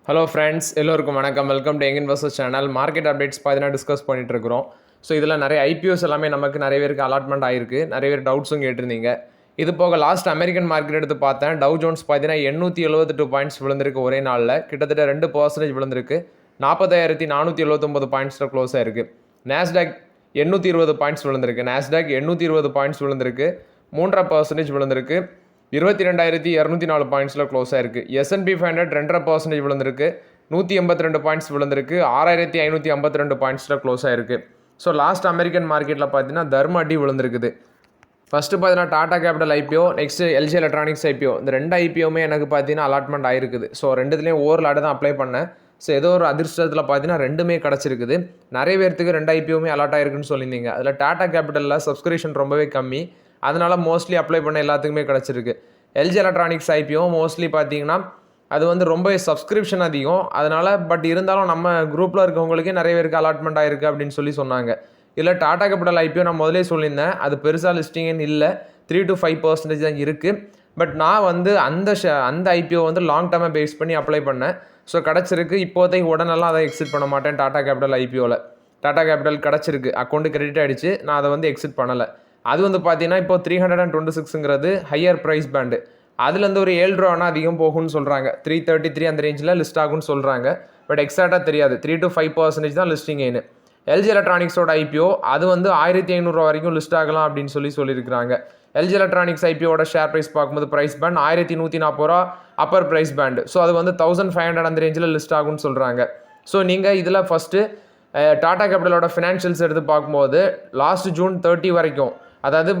Hello friends, எல்லோருக்கும் வணக்கம். Welcome to young investors channel. Market updates பார்த்தீங்கன்னா டிஸ்கஸ் பண்ணிட்டு இருக்கிறோம். ஸோ இதில் நிறைய ஐபிஓஸ் எல்லாமே நமக்கு நிறைய பேருக்கு அலாட்மெண்ட் ஆயிருக்கு. நிறைய பேர் டவுட்ஸும் கேட்டிருந்தீங்க. இது போக லாஸ்ட் அமெரிக்கன் மார்க்கெட் எடுத்து பார்த்தேன். டவ் ஜோன்ஸ் பார்த்தீங்கன்னா 872 பாயிண்ட்ஸ் விழுந்திருக்கு ஒரே நாளில். கிட்டத்தட்ட 2% விழுந்திருக்கு. 40,479 பாயிண்ட்ஸில் க்ளோஸ் ஆயிருக்கு. நாஸ்டாக் 820 பாயிண்ட்ஸ் விழுந்திருக்கு. நாஸ்டாக் 820 பாயிண்ட்ஸ் விழுந்திருக்கு. 3% விழுந்திருக்கு. 22,204 பாயிண்ட்ஸில் க்ளோஸ் ஆயிருக்கு. S&P 500 2.5% விழுந்திருக்கு. 182 பாயிண்ட்ஸ் விழுந்திருக்கு. 6,552 பாயிண்ட்ஸில் க்ளோஸ் ஆயிருக்கு. ஸோ லாஸ்ட் அமெரிக்கன் மார்க்கெட்டில் பார்த்தீங்கன்னா தர்ம அடி விழுந்திருக்குது. ஃபஸ்ட்டு பார்த்தீங்கன்னா Tata capital IPO, next LG electronics IPO. இந்த 2 ஐபிஓமே எனக்கு பார்த்தீங்கன்னா அலாட்மெண்ட் ஆயிருக்குது. ஸோ ரெண்டுத்துலேயும் ஓவர் லாட் தான் அப்ளை பண்ணேன். ஸோ ஏதோ ஒரு அதிர்ஷ்டத்தில் பார்த்தீங்கன்னா 2மே கிடச்சிருக்குது. நிறைய பேர்த்துக்கு 2 ஐபிஓமே அலாட் ஆயிருக்குன்னு சொல்லியிருந்தீங்க. அதில் டாடா கேபிட்டலில் சப்ஸ்கிரிப்ஷன் ரொம்பவே கம்மி. அதனால் மோஸ்ட்லி அப்ளை பண்ண எல்லாத்துக்குமே கிடச்சிருக்கு. எல்ஜி எலக்ட்ரானிக்ஸ் ஐபிஓ மோஸ்ட்லி பார்த்தீங்கன்னா அது வந்து ரொம்ப சப்ஸ்கிரிப்ஷன் அதிகம். அதனால் பட் இருந்தாலும் நம்ம குரூப்பில் இருக்கவங்களுக்கே நிறைய பேருக்கு அலாட்மெண்ட் ஆயிருக்கு அப்படின்னு சொன்னாங்க. இல்லை டாடா கேபிட்டல் ஐபிஓ நான் முதலே சொல்லியிருந்தேன், அது பெருசாக லிஸ்டிங்னு இல்லை, 3 to 5% தான் இருக்குது. பட் நான் வந்து அந்த ஐபிஓ வந்து லாங் டேர்மை பேஸ் பண்ணி அப்ளை பண்ணேன். ஸோ கிடச்சிருக்கு. இப்போதைக்கு உடனெல்லாம் அதை எக்ஸிட் பண்ண மாட்டேன். டாடா கேபிட்டல் ஐபிஓவில் டாடா கேபிட்டல் கிடச்சிருக்கு, அக்கௌண்ட்டு கிரெடிட் ஆகிடுச்சு. நான் அதை வந்து எக்ஸிட் பண்ணலை. அது வந்து பார்த்தீங்கன்னா இப்போ 326ங்கிறது ஹையர் ப்ரைஸ் பேண்டு. அதுலேருந்து ஒரு 7 ரூபானா அதிகம் போகும்னு சொல்கிறாங்க. 333 அந்த ரேஞ்சில் லிஸ்ட் ஆகும்னு சொல்கிறாங்க. பட் எக்ஸாக்டாக தெரியாது. 3 to 5% தான் லிஸ்டிங் ஏன்னு. எல்ஜி எலக்ட்ரானிக்ஸோட ஐபிஓ அது வந்து 1,500 வரைக்கும் லிஸ்ட் ஆகலாம் அப்படின்னு சொல்லியிருக்கிறாங்க. எல்ஜி எலக்ட்ரானிக்ஸ் ஐபிஓட ஷேர் ப்ரைஸ் பார்க்கும்போது ப்ரைஸ் பேண்ட் 1,140 ரூபா அப்பர் ப்ரைஸ் பேண்டு. ஸோ அது வந்து 1,500 அந்த ரேஞ்சில் லிஸ்ட் ஆகும்னு சொல்கிறாங்க. ஸோ நீங்கள் இதில் ஃபஸ்ட்டு டாடா கேபிட்டலோட ஃபினான்ஷியல்ஸ் எடுத்து பார்க்கும்போது லாஸ்ட் June 30 வரைக்கும், அதாவது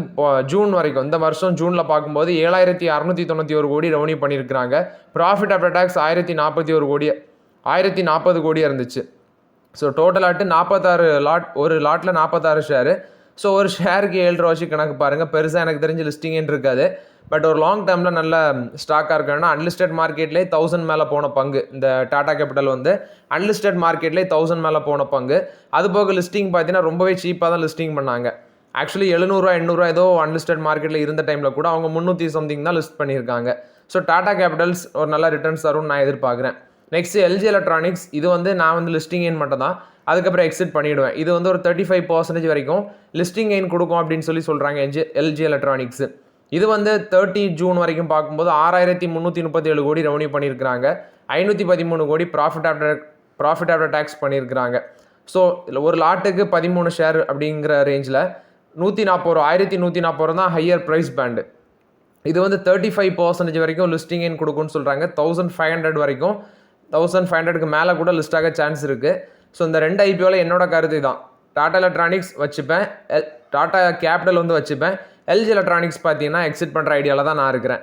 ஜூன் வரைக்கும், இந்த வருஷம் ஜூனில் பார்க்கும்போது 7,691 கோடி ரெவன்யூ பண்ணியிருக்கிறாங்க. ப்ராஃபிட் ஆஃப்டர் டேக்ஸ் 1,040 கோடி இருந்துச்சு. ஸோ டோட்டல் ஆட்டு 46 லாட், ஒரு லாட்டில் 46 ஷேரு. ஸோ ஒரு ஷேருக்கு 7 ரூபா வச்சு கணக்கு பாருங்கள். பெருசாக எனக்கு தெரிஞ்சு லிஸ்டிங்கன்னு இருக்காது. பட் ஒரு லாங் டேர்மில் நல்ல ஸ்டாக்காக இருக்குன்னா அன்லிஸ்டட் மார்க்கெட்லேயே 1000 மேலே போன பங்கு. இந்த டாடா கேபிட்டல் வந்து அன்லிஸ்டட் மார்க்கெட்லேயே 1000 மேலே போன பங்கு. அது போக லிஸ்டிங் பார்த்தீங்கன்னா ரொம்பவே சீப்பாக தான் லிஸ்டிங் பண்ணாங்க. ஆக்சுவலி 700 800 ஏதோ அன்லிஸ்டட் மார்க்கெட்டில் இருந்த டைமில் கூட அவங்க 300 சம்திங் தான் லிஸ்ட் பண்ணியிருக்காங்க. ஸோ டாடா கேபிட்டல்ஸ் ஒரு நல்ல ரிட்டர்ன்ஸ் தரும்னு நான் எதிர்பார்க்குறேன். நெக்ஸ்ட் எல்ஜி எலக்ட்ரானிக்ஸ், இது வந்து நான் வந்து லிஸ்டிங் எயின் மட்டும் தான், அதுக்கப்புறம் எக்ஸிட் பண்ணிவிடுவேன். இது வந்து ஒரு 35% வரைக்கும் லிஸ்டிங் எயின் கொடுக்கும் அப்படின்னு சொல்கிறாங்க எல்ஜி எலக்ட்ரானிக்ஸ். இது வந்து 30 ஜூன் வரைக்கும் பார்க்கும்போது 6,337 கோடி ரெவன்யூ பண்ணியிருக்கிறாங்க. 513 கோடி ப்ராஃபிட் ஆஃப்டர் டேக்ஸ் பண்ணியிருக்கிறாங்க. ஸோ ஒரு லாட்டுக்கு 13 ஷேர் அப்படிங்கிற ரேஞ்சில் 1,140 தான் ஹையர் ப்ரைஸ் பேண்டு. இது வந்து 35% வரைக்கும் லிஸ்டிங் எயின் கொடுக்குன்னு சொல்கிறாங்க. 1,500 வரைக்கும், 1,500க்கு மேலே கூட லிஸ்ட் ஆக சான்ஸ் இருக்குது. ஸோ இந்த 2 ஐபிஓவில் என்னோட கருத்து தான். டாடா எலக்ட்ரானிக்ஸ் வச்சுப்பேன், டாடா கேபிட்டல் வந்து வச்சுப்பேன். எல்ஜி எலக்ட்ரானிக்ஸ் பார்த்தீங்கன்னா எக்ஸிட் பண்ணுற ஐடியாவில் தான் நான் இருக்கிறேன்.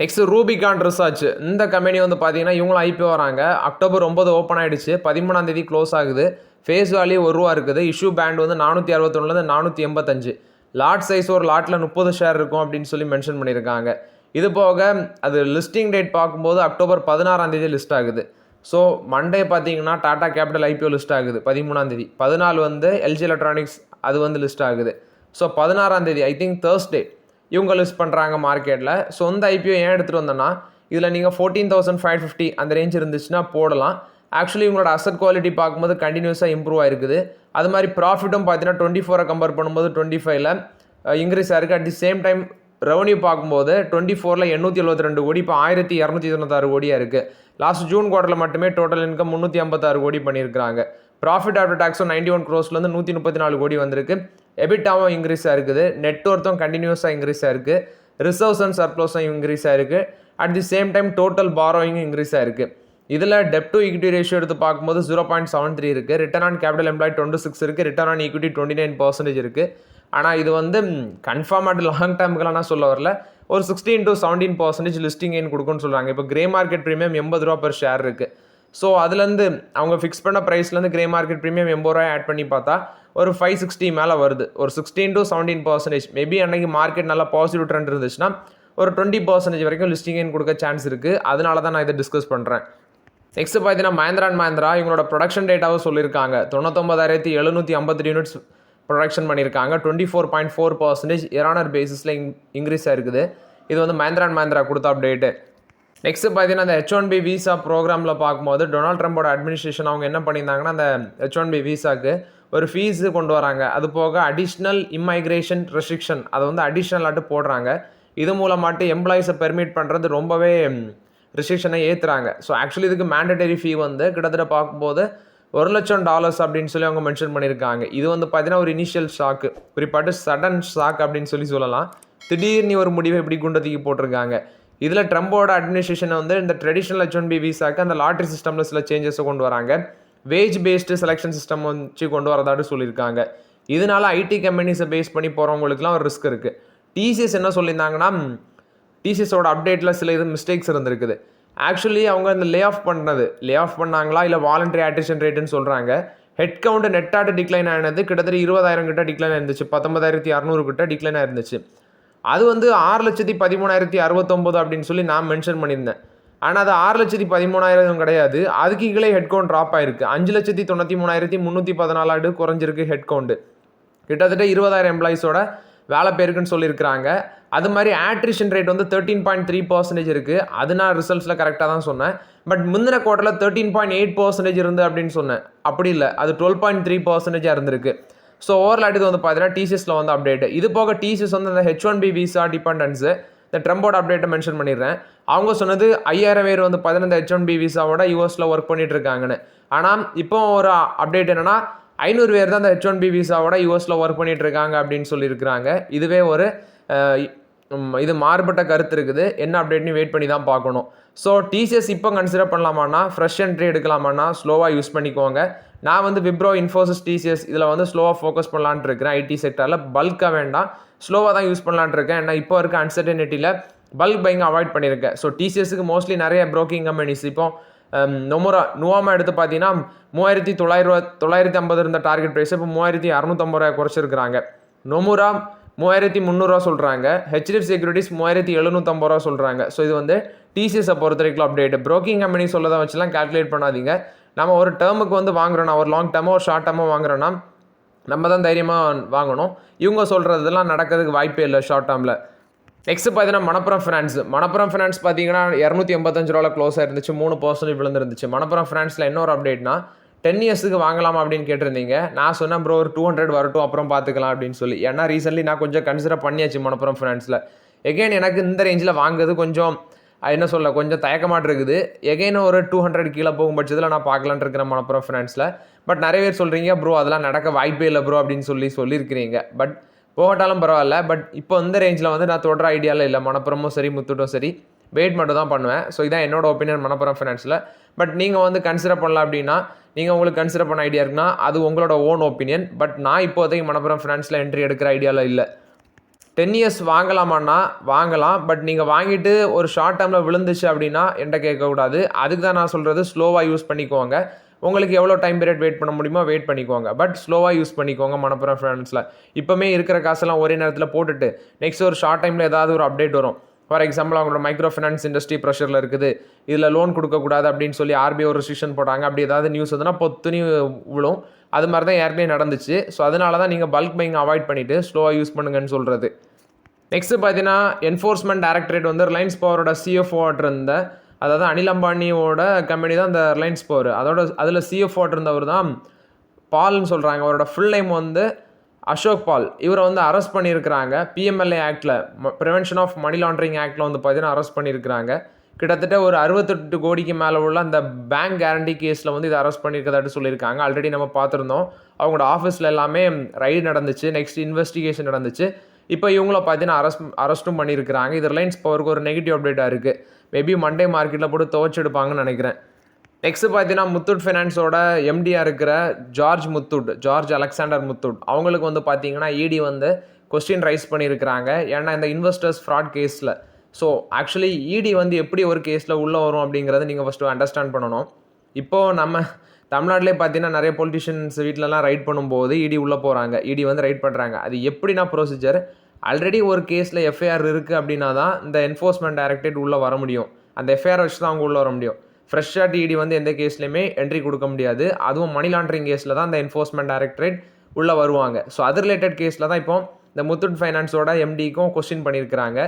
நெக்ஸ்ட் ரூபிகான் ரிசர்ச், இந்த கம்பெனி வந்து பார்த்தீங்கன்னா இவங்களும் ஐபிஓ வராங்க. அக்டோபர் 9 ஓப்பன் ஆகிடுச்சு, 13ஆம் தேதி க்ளோஸ் ஆகுது. ஃபேஸ் வேல்யூ 1 ரூபா இருக்குது. இஷ்யூ பேண்ட் வந்து 461 485. லாட் சைஸ் ஒரு லாட்டில் 30 ஷேர் இருக்கும் அப்படின்னு மென்ஷன் பண்ணியிருக்காங்க. இது போக அது லிஸ்டிங் டேட் பார்க்கும்போது அக்டோபர் 16ஆம் தேதி லிஸ்ட் ஆகுது. ஸோ மண்டே பார்த்தீங்கன்னா டாடா கேபிட்டல் ஐபிஓ லிஸ்ட் ஆகுது 13ஆம் தேதி. 14 வந்து எல்ஜி எலக்ட்ரானிக்ஸ் அது வந்து லிஸ்ட் ஆகுது. ஸோ 16ஆம் தேதி ஐ திங்க் தேர்ஸ்டே இவங்க லிஸ்ட் பண்ணுறாங்க மார்க்கெட்டில். ஸோ இந்த ஐபிஓ ஏன் எடுத்துகிட்டு வந்தோன்னா, இதில் நீங்கள் 14,550 அந்த ரேஞ்ச் இருந்துச்சுன்னா போடலாம். ஆக்சுவலி உங்களோட அசட் குவாலிட்டி பார்க்கும்போது கண்டினியூஸாக இம்ப்ரூவ் ஆயிருக்குது. அது மாதிரி ப்ராஃபிட்டும் பார்த்தீங்கன்னா 24 கம்பேர் பண்ணும்போது 25ல் இன்க்ரீஸ் ஆயிருக்கு. At the same time revenue பார்க்கும்போது 24ல் 872 கோடி, இப்போ 1,296 கோடியாக இருக்குது. லாஸ்ட் ஜூன் குவார்ட்டரில் மட்டுமே டோட்டல் இன்கம் 356 கோடி பண்ணியிருக்காங்க. ப்ராஃபிட் ஆஃப்டர் டேக்ஸும் 91 crores-லேருந்து 134 கோடி வந்திருக்கு. எபிட்டாவும் இன்க்ரீஸ் ஆயிருக்குது. நெட்ஒர்த்தும் கண்டினியூஸாக இன்க்ரீஸ் ஆயிருக்கு. ரிசர்வ்ஸ் அண்ட் சர்ப்ளஸும் இன்க்ரீஸ் ஆயிருக்கு. At the same time total பாரோயிங்கும் இன்க்ரீஸ் ஆயிருக்கு. இதில் டெப்ட் டு ஈக்விட்டி ரேஷியோ எடுத்து பார்க்கும்போது 0.73 இருக்குது. ரிட்டர்ன் ஆன் கேபிட்டல் எம்ப்ளாய்ட் 26 இருக்குது. ரிட்டர்ன் ஆன் ஈக்விட்டி 29% இருக்குது. ஆனால் இது வந்து கன்ஃபார்மாக லாங் டேர்முக்கெல்லாம் நான் சொல்ல வரல, ஒரு 16 to 17% லிஸ்டிங் எயின் கொடுக்குன்னு சொல்கிறாங்க. இப்போ கிரே மார்க்கெட் ப்ரீமியம் 80 ரூபா பெர் ஷேர் இருக்குது. ஸோ அதுலேருந்து அவங்க ஃபிக்ஸ் பண்ண ப்ரைஸ்லேருந்து கிரே மார்க்கெட் ப்ரீமியம் 80 ரூபாய் ஆட் பண்ணி பார்த்தா ஒரு 560 மேலே வருது. ஒரு 16 to 17%. மேபி அன்றைக்கி மார்க்கெட் நல்லா பாசிட்டிவ் ட்ரெண்ட் இருந்துச்சுன்னா ஒரு 20% வரைக்கும் லிஸ்டிங் எயின் கொடுக்க சான்ஸ் இருக்குது. அதனால தான் நான் இதை டிஸ்கஸ் பண்ணுறேன். நெக்ஸ்ட் பார்த்தீங்கன்னா மஹேந்திரா அண்ட் மஹேந்திரா இவங்களோட ப்ரொடக்ஷன் டேட்டாவும் சொல்லியிருக்காங்க. 99,750 யூனிட்ஸ் ப்ரொடக்ஷன் பண்ணியிருக்காங்க. 24.4% இயர் ஆனர் பேசிஸில் இன்க்ரீஸ் ஆயிருக்குது. இது வந்து மஹேந்திரா அண்ட் மஹேந்திரா கொடுத்த அப்டேட்டு. நெக்ஸ்ட் பார்த்தீங்கன்னா அந்த H1B விசா ப்ரோக்ராமில் பார்க்கும்போது டொனால்ட் ட்ரம்போட அட்மினிஸ்ட்ரேஷன் அவங்க என்ன பண்ணியிருந்தாங்கன்னா அந்த H1B விசாக்கு ஒரு ஃபீஸு கொண்டு வராங்க. அது போக அடிஷ்னல் இம்மைக்ரேஷன் ரெஸ்ட்ரிக்ஷன் அதை வந்து அடிஷ்னலாட்டு போடுறாங்க. இது மூலமாட்டு எம்ப்ளாயிஸை பெர்மிட் பண்ணுறது ரொம்பவே ரெஸ்ட்ரிக்ஷனை ஏற்றுறாங்க. ஸோ ஆக்சுவலி இதுக்கு மேண்டட்டரி ஃபீ வந்து கிட்டத்தட்ட பார்க்கும்போது $1,00,000 அப்படின்னு சொல்லி அவங்க மென்ஷன் பண்ணியிருக்காங்க. இது வந்து பார்த்தீங்கன்னா ஒரு இனிஷியல் ஷாக்கு, குறிப்பாட்டு சடன் ஷாக் அப்படின்னு சொல்லலாம். திடீர்னு ஒரு முடிவை இப்படி குண்டத்துக்கு போட்டிருக்காங்க. இதில் ட்ரம்போட அட்மினிஸ்ட்ரேஷன் வந்து இந்த ட்ரெடிஷ்னல் H1B விசாக்கு அந்த லாட்ரி சிஸ்டமில் சில சேஞ்சஸை கொண்டு வராங்க. வேஜ் பேஸ்டு செலெக்ஷன் சிஸ்டம் வச்சு கொண்டு வரதாட்டு சொல்லியிருக்காங்க. இதனால ஐடி கம்பெனிஸை பேஸ் பண்ணி போகிறவங்களுக்குலாம் ஒரு ரிஸ்க் இருக்குது. டிசிஎஸ் என்ன சொல்லியிருந்தாங்கன்னா டிசிஎஸோட அப்டேட்டில் சில இது மிஸ்டேக்ஸ் இருந்திருக்குது. ஆக்சுவலி அவங்க அந்த லே ஆஃப் பண்ணாங்களா இல்லை வாலண்டரி அட்ரிஷன் ரேட்டுன்னு சொல்கிறாங்க. ஹெட் கவுண்ட் நெட்டாட்டு டிக்ளைன் ஆனது கிட்டத்தட்ட 20,000 கிட்ட டிக்ளைன் ஆயிருந்துச்சு, 19,600 கிட்ட டிக்ளைன் ஆயிருந்துச்சு. அது வந்து 6,13,069 அப்படின்னு சொல்லி நான் மென்ஷன் பண்ணியிருந்தேன். ஆனால் அது 6,13,000 கிடையாது, அதுக்கு கீழே ஹெட் கவுண்ட் ட்ராப் ஆயிருக்கு. 5,93,314 குறைஞ்சிருக்கு ஹெட் கவுண்ட். கிட்டத்தட்ட 20,000 எம்ப்ளாயிஸோட வேலை பேருக்குன்னு சொல்லியிருக்கிறாங்க. அது மாதிரி ஆட்ரிஷன் ரேட் வந்து 13.3% இருக்குது. அது நான் ரிசல்ட்ஸில் கரெக்டாக தான் சொன்னேன். பட் முந்தின குவார்ட்டரில் 13.8% இருந்து அப்படின்னு சொன்னேன். அப்படி இல்லை, அது 12.3% இருந்திருக்கு. ஸோ ஓவரால் இது வந்து பார்த்தீங்கன்னா டிசிஎஸில் வந்து அப்டேட். இது போக டிசிஎஸ் வந்து அந்த H1B விசா டிபெண்டன்ஸு இந்த ட்ரம்போட அப்டேட்டை மென்ஷன் பண்ணிடுறேன். அவங்க சொன்னது 5,000 பேர் வந்து பார்த்தீங்கன்னா இந்த H1B விசாவோட யூஎஸில் ஒர்க் பண்ணிட்டு இருக்காங்கன்னு. ஆனால் இப்போ ஒரு அப்டேட் என்னன்னா 500 பேர் தான் இந்த H1B விசாவோட யூஎஸில் ஒர்க் பண்ணிட்டு இருக்காங்க அப்படின்னு சொல்லியிருக்கிறாங்க. இதுவே ஒரு இது மாறுபட்ட கருத்து இருக்குது. என்ன அப்டேட்னு வெயிட் பண்ணி தான் பார்க்கணும். ஸோ டிசிஎஸ் இப்போ கன்சிடர் பண்ணலாமான்னா ஃப்ரெஷ் என்ட்ரி எடுக்கலாமான்னா ஸ்லோவாக யூஸ் பண்ணிக்கோங்க. நான் வந்து விப்ரோ, இன்ஃபோசிஸ், டிசிஎஸ் இதில் வந்து ஸ்லோவாக ஃபோக்கஸ் பண்ணலான்ட்டு இருக்கிறேன். ஐடி செக்டரில் பல்காக வேண்டாம், ஸ்லோவாக தான் யூஸ் பண்ணலான்ட்டு இருக்கேன். ஏன்னா இப்போ இருக்க அன்சர்டனிட்டியில் பல்க் பையிங் அவாய்ட் பண்ணியிருக்கேன். ஸோ டிசிஎஸ்க்கு மோஸ்ட்லி நிறைய ப்ரோக்கிங் கம்பெனிஸ் இப்போ நுவாமா எடுத்து பார்த்தீங்கன்னா 3,950 இருந்த டார்கெட் ப்ரைஸ் இப்போ 3,650 குறைச்சிருக்கிறாங்க. நொமுரா 3,300 சொல்கிறாங்க. ஹெச்டிஎஃப்சி செக்யூரிட்டிஸ் 3,750 சொல்கிறாங்க. ஸோ இது வந்து டிசிஎஸை பொறுத்த வரைக்கும் அப்டேட். ப்ரோக்கிங் கம்பெனி சொல்லதை வச்சுலாம் கால்குலேட் பண்ணாதீங்க. நம்ம ஒரு டேர்முக்கு வந்து வாங்குறோன்னா, ஒரு லாங் டேர்மோ ஒரு ஷார்ட் டேர்மோ வாங்குறோன்னா நம்ம தான் தைரியமாக வாங்கணும். இவங்க சொல்கிறதெல்லாம் நடக்கிறதுக்கு வாய்ப்பே இல்லை ஷார்ட் டேர்மில். நெக்ஸ்ட் பார்த்தீங்கன்னா மணப்புரம் ஃபினான்ஸ் பார்த்தீங்கன்னா $285 க்ளோஸ் ஆயிருந்துச்சு, 3% விழுந்துருந்துச்சு. மணப்புரம் ஃபினான்ஸில் இன்னொரு அப்டேட்னா 10 இயர்ஸுக்கு வாங்கலாமா அப்படின்னு கேட்டிருந்தீங்க. நான் சொன்னேன் ப்ரோ ஒரு 200 வரட்டும் அப்புறம் பார்த்துக்கலாம் அப்படின்னு சொல்லி. ஏன்னா ரீசென்ட்லி நான் கொஞ்சம் கன்சிடர் பண்ணியாச்சு மணப்புரம் ஃபினான்ஸில். எகைன் எனக்கு இந்த ரேஞ்சில் வாங்குறது கொஞ்சம் கொஞ்சம் தயக்கமாட்டு இருக்குது. எகைன் ஒரு 200 கீழே போகும் பட்சத்தில் நான் பார்க்கலான்ட்டு இருக்கிறேன் மணப்புரம் ஃபினான்ஸில். பட் நிறைய பேர் சொல்கிறீங்க ப்ரோ அதெல்லாம் நடக்க வாய்ப்பே இல்லை ப்ரோ அப்படின்னு சொல்லியிருக்கிறீங்க. பட் போகட்டாலும் பரவாயில்ல. பட் இப்போ இந்த ரேஞ்சில் வந்து நான் தொடர ஐடியாவில் இல்லை. மணப்புரமும் சரி முத்தூட்டும் சரி வெயிட் மட்டும் தான் பண்ணுவேன். ஸோ இதான் என்னோட ஒப்பீனியன் மணப்புரம் ஃபினான்ஸில். பட் நீங்கள் வந்து கன்சிடர் பண்ணலாம் அப்படின்னா, நீங்கள் உங்களுக்கு கன்சிடர் பண்ண ஐடியா இருக்குன்னா அது உங்களோட ஓன் ஒப்பீனியன். பட் நான் இப்போதைக்கு மணப்புரம் ஃபினான்ஸில் என்ட்ரி எடுக்கிற ஐடியாவில் இல்லை. 10 இயர்ஸ் வாங்கலாமான்னா வாங்கலாம். பட் நீங்கள் வாங்கிட்டு ஒரு ஷார்ட் டேர்மில் விழுந்துச்சு அப்படின்னா என்கிட்ட கேட்கக்கூடாது. அதுக்கு தான் நான் சொல்கிறது ஸ்லோவாக யூஸ் பண்ணிக்கோங்க. உங்களுக்கு எவ்வளோ டைம் பீரியட் வெயிட் பண்ண முடியுமோ வெயிட் பண்ணிக்கோங்க. பட் ஸ்லோவாக யூஸ் பண்ணிக்கோங்க மணப்புரம் ஃபினான்ஸில். இப்போமே இருக்கிற காசெல்லாம் ஒரே நேரத்தில் போட்டுட்டு நெக்ஸ்ட் ஒரு ஷார்ட் டைமில் ஏதாவது ஒரு அப்டேட் வரும். ஃபார் எக்ஸாம்பிள் அவங்களோட மைக்ரோ ஃபினான்ஸ் இண்டஸ்ட்ரி ப்ரெஷரில் இருக்குது, இதில் லோன் கொடுக்கக்கூடாது அப்படின்னு சொல்லி ஆர்பிஐ ஒரு ரெஸ்ட்ரிக்ஷன் போட்டாங்க. அப்படி ஏதாவது நியூஸ் வந்துன்னா பொத்துனி விழும். அது மாதிரி தான் ஏற்கனவே நடந்துச்சு. ஸோ அதனால தான் நீங்கள் பல்க் பையிங் அவாய்ட் பண்ணிவிட்டு ஸ்லோவாக யூஸ் பண்ணுங்கன்னு சொல்கிறது. நெக்ஸ்ட்டு பார்த்தீங்கன்னா என்ஃபோர்ஸ்மெண்ட் டைரக்டரேட் வந்து ரிலையன்ஸ் பவரோட சிஎஃப்ஓ இருந்த, அதாவது அனில் அம்பானியோட கம்பெனி தான் இந்த ரிலையன்ஸ் பவர். அதில் சிஎஃப்ஓ இருந்தவர் தான் பால்னு சொல்கிறாங்க. அவரோட ஃபுல் நேம் வந்து அசோக் பால். இவரை வந்து அரெஸ்ட் பண்ணியிருக்கிறாங்க. பிஎம்எல்ஏ ஆக்டில், ப்ரிவென்ஷன் ஆஃப் மணி லாண்ட்ரிங் ஆக்டில் வந்து பார்த்தீங்கன்னா அரெஸ்ட் பண்ணியிருக்கிறாங்க. கிட்டத்தட்ட ஒரு 68 கோடிக்கு மேலே உள்ள அந்த பேங்க் கேரண்டி கேஸில் வந்து இதை அரெஸ்ட் பண்ணியிருக்கதாட்டு சொல்லியிருக்காங்க. ஆல்ரெடி நம்ம பார்த்துருந்தோம். அவங்களோட ஆஃபீஸில் எல்லாமே ரைடு நடந்துச்சு, நெக்ஸ்ட் இன்வெஸ்டிகேஷன் நடந்துச்சு. இப்போ இவங்கள பார்த்தீங்கன்னா அரெஸ்ட்டும் பண்ணியிருக்கிறாங்க. இது ரிலையன்ஸ் பவருக்கு ஒரு நெகட்டிவ் அப்டேட்டாக இருக்குது. மேபி மண்டே மார்க்கெட்டில் போட்டு துவச்சி எடுப்பாங்கன்னு நினைக்கிறேன். நெக்ஸ்ட் பார்த்தீங்கன்னா முத்தூட் ஃபைனான்ஸோட எம்டியாக இருக்கிற ஜார்ஜ் அலெக்சாண்டர் முத்தூட், அவங்களுக்கு வந்து பார்த்தீங்கன்னா இடி வந்து கொஸ்டின் ரைஸ் பண்ணியிருக்கிறாங்க. ஏன்னா இந்த இன்வெஸ்டர்ஸ் ஃப்ராட் கேஸில். ஸோ ஆக்சுவலி இடி வந்து எப்படி ஒரு கேஸில் உள்ளே வரும் அப்படிங்கிறத நீங்கள் ஃபஸ்ட்டு அண்டர்ஸ்டாண்ட் பண்ணணும். இப்போது நம்ம தமிழ்நாட்டிலே பார்த்தீங்கன்னா நிறைய பொலிட்டிஷியன்ஸ் வீட்டிலலாம் ரைட் பண்ணும்போது இடி உள்ளே போகிறாங்க, இடி வந்து ரைட் பண்ணுறாங்க. அது எப்படின்னா ப்ரொசீஜர், ஆல்ரெடி ஒரு கேஸில் எஃப்ஐஆர் இருக்குது அப்படின்னா தான் இந்த என்ஃபோர்ஸ்மெண்ட் டைரக்டரேட் உள்ளே வர முடியும். அந்த எஃப்ஐஆர் வச்சு தான் அவங்க உள்ளே வர முடியும். ஃப்ரெஷ்ஷாக இடி வந்து எந்த கேஸ்லையுமே என்ட்ரி கொடுக்க முடியாது. அதுவும் மணி லாண்ட்ரிங் கேஸில் தான் அந்த என்ஃபோர்ஸ்மெண்ட் டைரக்டரேட் உள்ளே வருவாங்க. ஸோ அது ரிலேட்டட் கேஸில் தான் இப்போ இந்த முத்தூட் ஃபைனான்ஸோட எம்டிக்கும் கொஸ்டின் பண்ணியிருக்கிறாங்க.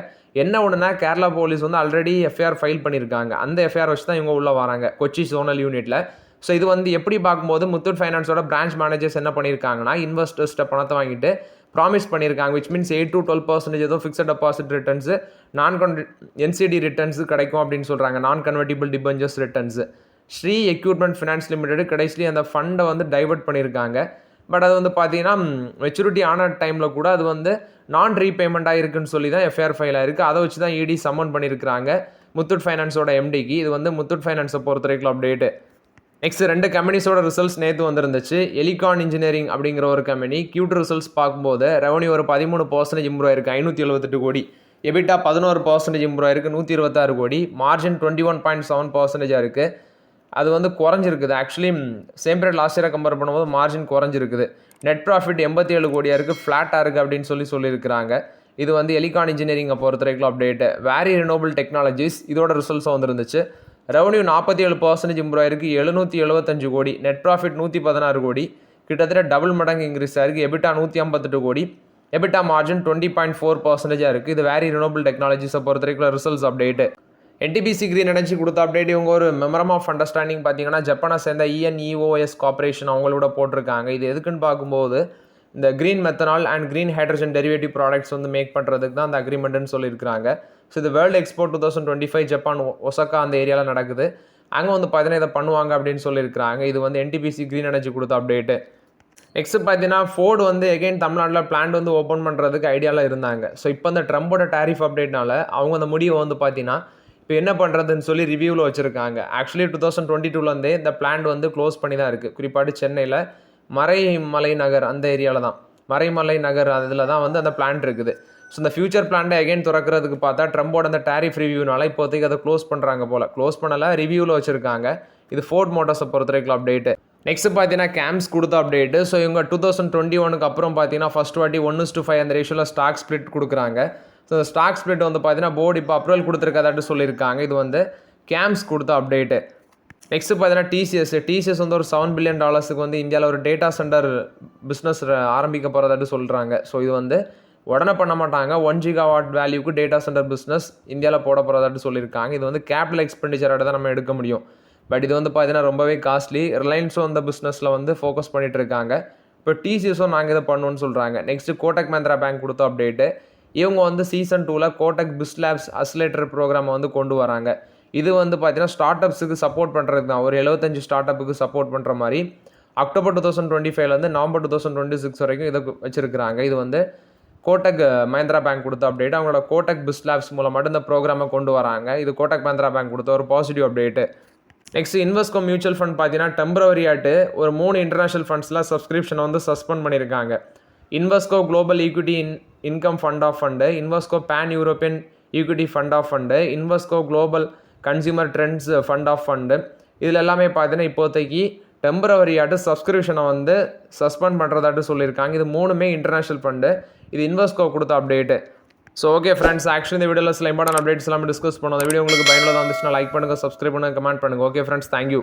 என்ன ஒன்றுனா கேரளா போலீஸ் வந்து ஆல்ரெடி எஃப்ஐஆர் ஃபைல் பண்ணியிருக்காங்க. அந்த எஃப்ஐஆர் வச்சு தான் இவங்க உள்ளே வராங்க கொச்சி ஜோனல் யூனிட்டில். ஸோ இது வந்து எப்படி பார்க்கும்போது முத்தூட் ஃபைனான்ஸோட பிரான்ச் மேனேஜர்ஸ் என்ன பண்ணியிருக்காங்கன்னா இன்வெஸ்டர்ஸ்ட்டை பணத்தை வாங்கிட்டு ப்ராமிஸ் பண்ணியிருக்காங்க. விச் மீன்ஸ் 8 to 12% ஏதோ fixed deposit returns NCD returns கிடைக்கும் அப்படின்னு சொல்கிறாங்க. நான் convertible debentures returns. Sri equipment finance limited கடைசிலி அந்த ஃபண்டை வந்து டைவர்ட் பண்ணியிருக்காங்க. பட் அது வந்து பார்த்தீங்கன்னா மெச்சூரிட்டி ஆன டைமில் கூட அது வந்து நான் ரீபேமெண்ட்டாக இருக்குன்னு சொல்லி தான் எஃப்ஐஆர் ஃபைல் ஆயிருக்கு. அதை வச்சு தான் இடி சம்மன் பண்ணியிருக்கிறாங்க முத்தூட் ஃபைனான்ஸோட எம்டிக்கு. இது வந்து முத்தூட் ஃபைனான்ஸை பொறுத்த வரைக்கும் அப்டேட்டு. நெக்ஸ்ட் 2 கம்பெனிஸோட ரிசல்ட்ஸ் நேற்று வந்துருந்துச்சு. எலிகான் இன்ஜினியரிங் அப்படிங்கிற ஒரு கம்பெனி Q2 ரிசல்ட்ஸ் பார்க்கும்போது ரெவன்யூ ஒரு 13% இம்ப்ரூவ் ஆயிருக்கு 578 கோடி. எபிட்டா 11% இம்ப்ரூவ் ஆயிருக்கு 126 கோடி. மார்ஜின் 21.7% இருக்குது. அது வந்து குறைஞ்சிருக்குது. ஆக்சுவலி சேம் பீரியட் லாஸ்ட் இயரை கம்பேர் பண்ணும்போது மார்ஜின் குறைஞ்சிருக்குது. நெட் ப்ராஃபிட் 87 கோடியாக இருக்குது, ஃப்ளாட்டாக இருக்குது அப்படின்னு சொல்லியிருக்கிறாங்க. இது வந்து எலிகான் இன்ஜினியரிங்கை பொறுத்த வரைக்கும் அப்டேட்டு. வேரி ரினோபிள் டெக்னாலஜிஸ் இதோட ரிசல்ட்ஸும் வந்துருந்துச்சு. ரெவன்யூ 47% இம்ப்ரூவ் ஆயிருக்கு 775 கோடி. நெட் ப்ராஃபிட் 116 கோடி, கிட்டத்தட்ட டபுள் மடங்கு இன்க்ரீஸ் ஆயிருக்கு. எபிட்டா 158 கோடி. எபிட்டா மார்ஜின் 20.4% இருக்குது. இது வேரி ரினோபிள் டெக்னாலஜிஸை பொறுத்த வரைக்கும் results update. NTPC green energy கொடுத்த அப்டேட் இவங்க ஒரு மெமரம் ஆஃப் அண்டர்ஸ்டாண்டிங் பார்த்தீங்கன்னா ஜப்பானை சேர்ந்த இஎன்இஓஎஸ் கார்பரேஷன் அவங்களோட போட்டிருக்காங்க. இது எதுக்குன்னு பார்க்கும்போது இந்த green methanol and green hydrogen derivative products வந்து மேக் பண்ணுறதுக்கு தான் அந்த அக்ரிமெண்ட்னு சொல்லியிருக்காங்க. ஸோ இது வேர்ல்டு எக்ஸ்போ 2025 ஜப்பான் ஒசாக்கா அந்த ஏரியாவில் நடக்குது. அங்கே வந்து பார்த்தீங்கன்னா இதை பண்ணுவாங்க அப்படின்னு சொல்லியிருக்கிறாங்க. இது வந்து என்டிபிசி கிரீன் எனர்ஜி கொடுத்த அப்டேட்டு. நெக்ஸ்ட் பார்த்தீங்கன்னா ஃபோர்டு வந்து எகைன் தமிழ்நாட்டில் பிளான்ட் வந்து ஓப்பன் பண்ணுறதுக்கு ஐடியாவில் இருந்தாங்க. ஸோ இப்போ இந்த ட்ரம்போட டேரிஃப் அப்டேட்னால அவங்க அந்த முடிவை வந்து பார்த்தீங்கன்னா இப்போ என்ன பண்ணுறதுன்னு சொல்லி ரிவ்யூவில் வச்சுருக்காங்க. ஆக்சுவலி 2022 இந்த பிளான்ட் வந்து க்ளோஸ் பண்ணி தான் இருக்குது. குறிப்பாட்டு சென்னையில் மறைமலை நகர் அந்த ஏரியாவில் தான், மறைமலை நகர் அதில் தான் வந்து அந்த பிளான்ட் இருக்குது. ஸோ இந்த ஃபியூச்சர் பிளான்ட்டை எகைன் திறக்கிறதுக்கு பார்த்தா ட்ரம்போட அந்த டேரிஃப் ரிவ்யூனால இப்போதைக்கு அதை க்ளோஸ் பண்ணுறாங்க போல். க்ளோஸ் பண்ணலை, ரிவ்யூவில் வச்சுருக்காங்க. இது ஃபோர்ட் மோட்டார்ஸை பொறுத்த வரைக்கும் அப்டேட்டு. நெக்ஸ்ட் பார்த்தீங்கன்னா கேம்ஸ் கொடுத்த அப்டேட்டு. ஸோ இவங்க 2021 அப்புறம் பார்த்தீங்கன்னா ஃபஸ்ட் வாட்டி 1:5 அந்த ரேஷியோவில் ஸ்டாக் ஸ்ப்ளிட் கொடுக்குறாங்க. ஸோ ஸ்டாக் ஸ்ப்ளிட் வந்து பார்த்தீங்கன்னா போர்டு இப்போ அப்ரூவல் கொடுத்துருக்காதாட்டு சொல்லியிருக்காங்க. இது வந்து கேம்ஸ் கொடுத்த அப்டேட்டு. நெக்ஸ்ட் பார்த்தீங்கன்னா டிசிஎஸ் வந்து ஒரு $7 பில்லியன் வந்து இந்தியாவில் ஒரு டேட்டா சென்டர் பிஸ்னஸ் ஆரம்பிக்க போகிறதாட்டு சொல்கிறாங்க. ஸோ இது வந்து உடனே பண்ண மாட்டாங்க. 1 gigawatt வேல்யூக்கு டேட்டா சென்டர் பிஸ்னஸ் இந்தியாவில் போட போகிறதாட்டு சொல்லியிருக்காங்க. இது வந்து கேபிட்டல் எக்ஸ்பெண்டிச்சரோட தான் நம்ம எடுக்க முடியும். பட் இது வந்து பார்த்தீங்கன்னா ரொம்பவே காஸ்ட்லி. ரிலையன்ஸும் அந்த பிஸ்னஸில் வந்து ஃபோக்கஸ் பண்ணிகிட்டு இருக்காங்க. இப்போ டிசிஎஸும் நாங்கள் இதை பண்ணணும்னு சொல்கிறாங்க. நெக்ஸ்ட்டு கோட்டக் மஹிந்திரா பேங்க் கொடுத்த அப்டேட்டு. இவங்க வந்து சீசன் 2ல் கோட்டக் பிஸ்லாப்ஸ் அஸ்லேட்டர் ப்ரோக்ராமை வந்து கொண்டு வராங்க. இது வந்து பார்த்தீங்கன்னா ஸ்டார்ட் அப்ஸுக்கு சப்போர்ட் பண்ணுறது தான். ஒரு 75 ஸ்டார்ட் அப்புக்கு சப்போர்ட் பண்ணுற மாதிரி அக்டோபர் 2025 நவம்பர் 2026 வரைக்கும் இதை வச்சுருக்கிறாங்க. இது வந்து கோட்டக் மஹிந்திரா பேங்க் கொடுத்த அப்டேட். அவங்களோட கோட்டக் பிஸ்லாப்ஸ் மூலம் மட்டும் இந்த ப்ரோக்ராமை கொண்டு வராங்க. இது கோட்டக் மஹிந்திரா பேங்க் கொடுத்த ஒரு positive update. Next Invesco mutual fund பார்த்தீங்கன்னா டெம்பரவரியாட்டு ஒரு 3 இன்டர்நேஷனல் ஃபண்ட்ஸில் சப்ஸ்கிரிப்ஷனை வந்து சஸ்பெண்ட் பண்ணியிருக்காங்க. Invesco global equity income fund of fund, Invesco pan European equity fund of fund, Invesco global consumer trends fund of fund. இதில் எல்லாமே பார்த்தீங்கன்னா இப்போதைக்கு டெம்பரவரியாட்டு சப்ஸ்கிரிப்ஷனை வந்து சஸ்பெண்ட் பண்ணுறதாட்டு சொல்லியிருக்காங்க. இது 3மே இன்டர்நேஷனல் ஃபண்டு. இது இன்வெஸ்கோ கொடுத்த update. So okay friends, actually இந்த வீடியோவில் சில இம்பார்ட்டன் அப்டேட்ஸ் எல்லாமே டிஸ்கஸ் பண்ணோம். அந்த வீடியோ உங்களுக்கு பயனுள்ளதாக இருந்துச்சுன்னா லைக் பண்ணுங்கள், சப்ஸ்கிரைப் பண்ணுங்கள், கமெண்ட் பண்ணுங்கள். Okay friends, thank you.